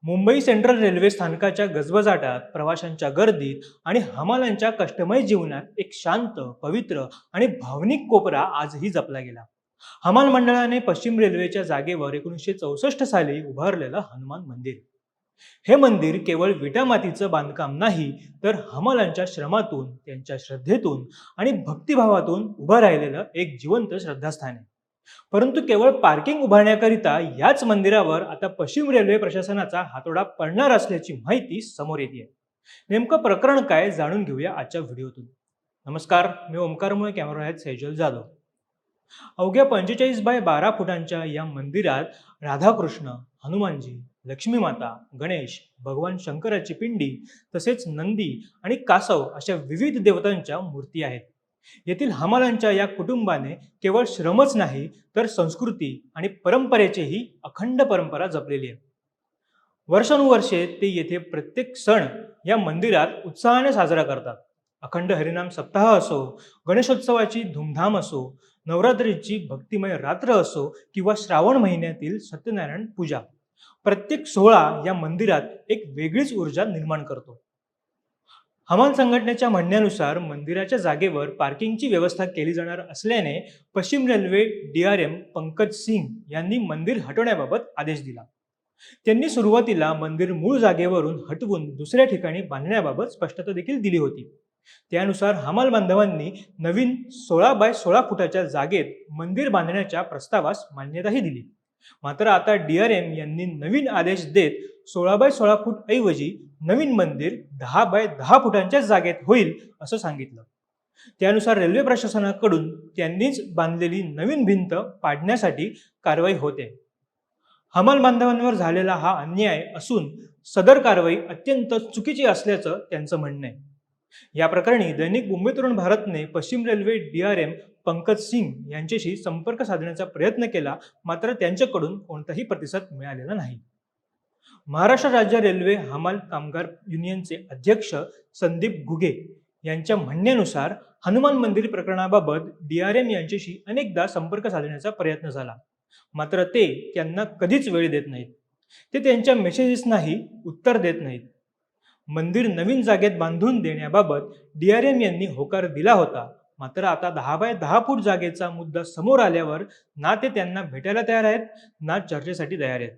Mumbai central railway स्थानकाच्या गजबजाटात, प्रवाशांच्या गर्दीत आणि हमालांच्या कष्टमय जीवनात एक शांत, पवित्र आणि भावनिक कोपरा आजही जपला गेला. हमाल मंडळाने पश्चिम रेल्वेच्या जागेवर 1964 साली उभारलेलं हनुमान मंदिर. हे मंदिर केवळ विटा मातीचं बांधकाम नाही, तर हमालांच्या श्रमातून, त्यांच्या श्रद्धेतून आणि भक्तिभावातून उभं राहिलेलं एक जिवंत श्रद्धास्थान आहे. परंतु केवळ पार्किंग उभारण्याकरिता याच मंदिरावर आता पश्चिम रेल्वे प्रशासनाचा हातोडा पडणार असल्याची माहिती समोर येते. नेमकं प्रकरण काय जाणून घेऊया आजच्या व्हिडिओतून. नमस्कार, मी ओमकारमुळे कॅमेरा आहेत सैजल जाधव. अवघ्या 45 बाय 12 फुटांच्या या मंदिरात राधाकृष्ण, हनुमानजी, लक्ष्मी माता, गणेश, भगवान शंकराची पिंडी, तसेच नंदी आणि कासव अशा विविध देवतांच्या मूर्ती आहेत. येथील हमालांच्या या कुटुंबाने केवळ श्रमच नाही, तर संस्कृती आणि परंपरेचीही अखंड परंपरा जपलेली आहे. वर्षानुवर्षे ते येथे प्रत्येक सण या मंदिरात उत्साहाने साजरा करतात. अखंड हरिनाम सप्ताह असो, गणेशोत्सवाची धूमधाम असो, नवरात्रीची भक्तिमय रात्र असो किंवा श्रावण महिन्यातील सत्यनारायण पूजा, प्रत्येक सोहळा या मंदिरात एक वेगळीच ऊर्जा निर्माण करतो. हमाल संघटनेच्या म्हणण्यानुसार मंदिराच्या जागेवर पार्किंगची व्यवस्था केली जाणार असल्याने पश्चिम रेल्वे DRM पंकज सिंग यांनी मंदिर हटवण्याबाबत आदेश दिला. त्यांनी सुरुवातीला मंदिर मूळ जागेवरून हटवून दुसऱ्या ठिकाणी बांधण्याबाबत स्पष्टता देखील दिली होती. त्यानुसार हमाल बांधवांनी नवीन 16 बाय 16 फुटाच्या जागेत मंदिर बांधण्याच्या प्रस्तावास मान्यताही दिली. मात्र आता DRM यांनी नवीन आदेश देत 16 बाय 16 फूट ऐवजी नवीन मंदिर 10 बाय 10 फुटांच्या जागेत होईल असं सांगितलं. त्यानुसार रेल्वे प्रशासनाकडून त्यांनीच बांधलेली नवीन भिंत पाडण्यासाठी कारवाई होते. हमाल बांधवांवर झालेला हा अन्याय असून सदर कारवाई अत्यंत चुकीची असल्याचं त्यांचं म्हणणं आहे. या प्रकरणी दैनिक मुंबई तरुण भारतने पश्चिम रेल्वे DRM पंकज सिंग यांच्याशी संपर्क साधण्याचा प्रयत्न केला, मात्र त्यांच्याकडून कोणताही प्रतिसाद मिळालेला नाही. महाराष्ट्र राज्य रेल्वे हमाल कामगार युनियनचे अध्यक्ष संदीप घुगे यांच्या म्हणण्यानुसार हनुमान मंदिर प्रकरणाबाबत DRM यांच्याशी अनेकदा संपर्क साधण्याचा प्रयत्न झाला, मात्र ते त्यांना कधीच वेळ देत नाहीत. ते त्यांच्या मेसेजेसनाही उत्तर देत नाहीत. मंदिर नवीन जागेत बांधून देण्याबाबत DRM यांनी होकार दिला होता, मात्र आता 10 बाय 10 फूट जागेचा मुद्दा समोर आल्यावर ना ते त्यांना भेटायला तयार आहेत, ना चर्चेसाठी तयार आहेत.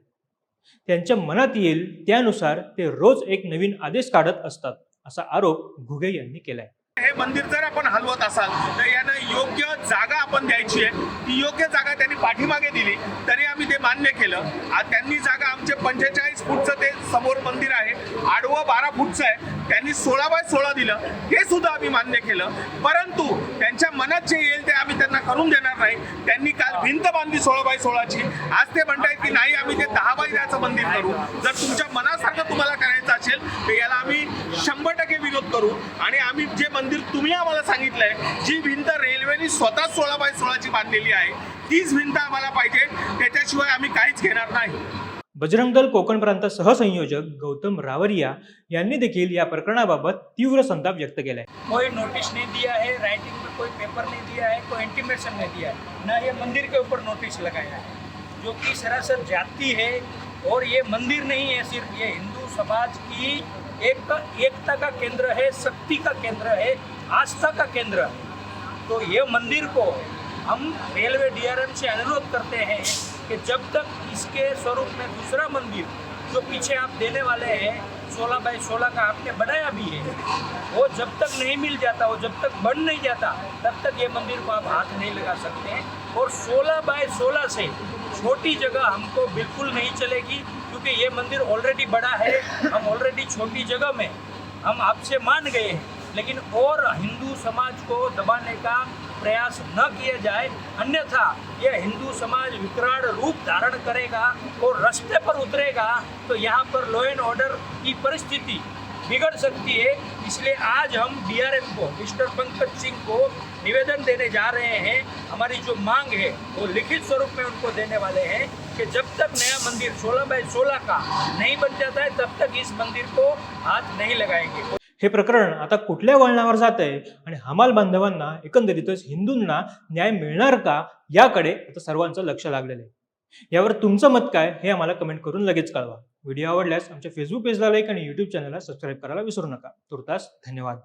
त्यांच्या मनात येईल त्यानुसार ते रोज एक नवीन आदेश काढत असतात, असा आरोप घुगे यांनी केलाय. हे मंदिर जर आपण हलवत असाल तर यांना योग्य जागा आपण द्यायची आहे. ती योग्य जागा त्यांनी पाठीमागे दिली तरी आम्ही ते मान्य केलं. त्यांनी जागा आमचे 45 फूटचं ते समोर मंदिर आहे, आडवं 12 फूटचं आहे, त्यांनी 16 बाय 16 दिलं, हे सुद्धा आम्ही मान्य केलं. परंतु त्यांच्या मनात जे येईल ते आम्ही त्यांना करून देणार नाही. त्यांनी काल भिंत बांधली 16 बाय 16ची, आज ते म्हणतायत की नाही आम्ही ते 10 बाय 10चं मंदिर करू. जर तुमच्या मनासारखं तुम्हाला करायचं असेल तर याला आम्ही 100% विरोध करू. आणि आम्ही जे मंदिर तुम्ही आम्हाला सांगितलंय, जी भिंत रेल्वेने स्वतः 16 बाय 16ची बांधलेली आहे, तीच भिंत आम्हाला पाहिजे, त्याच्याशिवाय आम्ही काहीच घेणार नाही. बजरंग दल कोकण प्रांत सहसंयोजक गौतम रावरिया यांनी देखील या प्रकरणाबाबत तीव्र संताप व्यक्त केलाय. कोई नोटिस नहीं दिया है, राइटिंग में कोई पेपर नहीं दिया है, कोई इंटीमेशन नहीं दिया है, ना ये मंदिर के ऊपर नोटिस लगाया है, जो कि सरासर जाति है. और ये मंदिर नहीं है, सिर्फ ये हिंदू समाज की एकता का केंद्र है, शक्ति का केंद्र है, आस्था का केंद्र है. तो ये मंदिर को हम रेलवे DRM से अनुरोध करते हैं कि जब तक इसके स्वरूप में दूसरा मंदिर जो पीछे आप देने वाले हैं 16 बाय 16 का आपने बनाया भी है, वो जब तक नहीं मिल जाता, वो जब तक बन नहीं जाता, तब तक ये मंदिर को आप हाथ नहीं लगा सकते हैं. और 16 बाय 16 से छोटी जगह हमको बिल्कुल नहीं चलेगी, क्योंकि ये मंदिर ऑलरेडी बड़ा है. हम ऑलरेडी छोटी जगह में हम आपसे मान गए हैं, लेकिन और हिंदू समाज को दबाने का प्रयास न किया जाए, अन्यथा यह हिंदू समाज विकराल रूप धारण करेगा और रास्ते पर उतरेगा. तो यहाँ पर लॉ एंड ऑर्डर की परिस्थिति बिगड़ सकती है. इसलिए आज हम DRM को, मिस्टर पंकज सिंह को निवेदन देने जा रहे हैं. हमारी जो मांग है वो लिखित स्वरूप में उनको देने वाले हैं कि जब तक नया मंदिर 16 बाय 16 का नहीं बन जाता है, तब तक इस मंदिर को हाथ नहीं लगाएंगे. हे प्रकरण आता कुठल्या वळणावर जात आहे आणि हमाल बांधवांना, एकंदरीतच हिंदूंना न्याय मिळणार का, याकडे आता सर्वांचं लक्ष लागलेलं आहे. यावर तुमचं मत काय हे आम्हाला कमेंट करून लगेच कळवा. व्हिडिओ आवडल्यास आमच्या फेसबुक पेजला लाईक आणि यूट्यूब चॅनलला सबस्क्राईब करायला विसरू नका. तुर्तास धन्यवाद.